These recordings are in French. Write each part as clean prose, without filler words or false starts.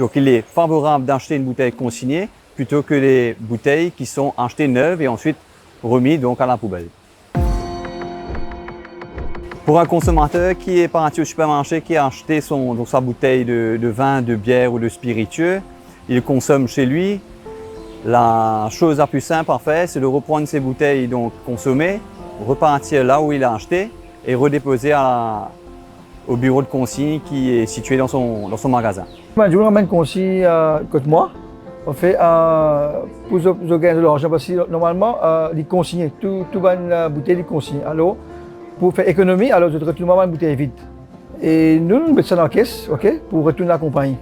Donc il est favorable d'acheter une bouteille consignée plutôt que les bouteilles qui sont achetées neuves et ensuite remises donc à la poubelle. Pour un consommateur qui est parti au supermarché, qui a acheté sa bouteille de vin, de bière ou de spiritueux, il consomme chez lui. La chose la plus simple à faire, c'est de reprendre ses bouteilles donc consommées, repartir là où il a acheté et redéposer au bureau de consigne qui est situé dans son magasin. Je vous ramène consigne côté moi. On fait pour gagner de l'argent parce que normalement, les consignes, tout la bouteille les consignes. Alors, pour faire économie, alors je retourne ma bouteille vide. Et nous mettons ça dans la caisse, ok, pour retourner la compagnie.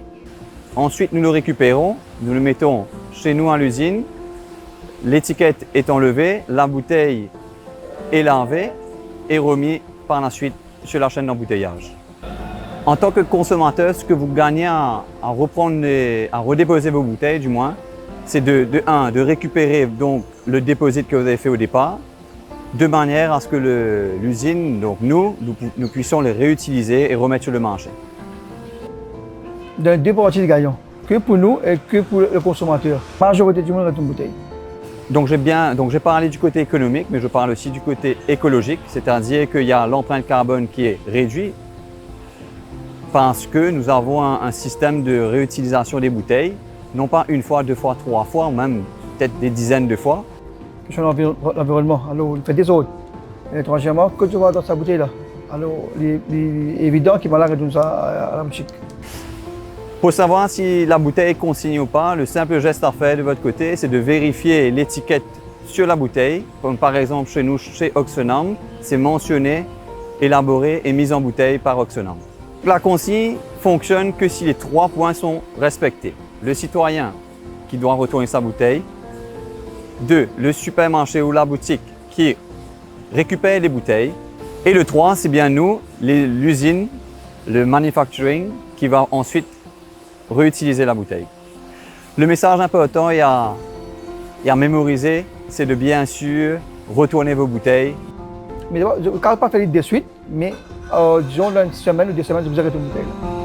Ensuite, nous le récupérons, nous le mettons chez nous à l'usine. L'étiquette est enlevée, la bouteille est lavée et remise par la suite sur la chaîne d'embouteillage. En tant que consommateur, ce que vous gagnez à redéposer vos bouteilles, du moins, c'est de récupérer donc le dépôt que vous avez fait au départ, de manière à ce que l'usine, donc nous puissions les réutiliser et remettre sur le marché. Dans deux parties de gagnants, que pour nous et que pour le consommateur. La majorité du monde a une bouteille. Donc j'ai parlé du côté économique, mais je parle aussi du côté écologique, c'est-à-dire qu'il y a l'empreinte carbone qui est réduite parce que nous avons un système de réutilisation des bouteilles, non pas une fois, deux fois, trois fois, ou même peut-être des dizaines de fois. Sur l'environnement, alors il fait des autres. Et troisièmement, que tu vois dans sa bouteille là, alors il est évident qu'il va la retourner ça à la boutique. Pour savoir si la bouteille est consignée ou pas, le simple geste à faire de votre côté, c'est de vérifier l'étiquette sur la bouteille. Comme par exemple chez nous, chez Oxenam, c'est mentionné, élaboré et mis en bouteille par Oxenam. La consigne fonctionne que si les 3 points sont respectés. Le citoyen qui doit retourner sa bouteille. 2, le supermarché ou la boutique qui récupère les bouteilles. Et le 3, c'est bien nous, l'usine, le manufacturing, qui va ensuite réutiliser la bouteille. Le message important et à mémoriser, c'est de bien sûr retourner vos bouteilles. Mais je ne parle pas faire de suite, mais disons dans une semaine ou 2 semaines, vous arrêtez une bouteille.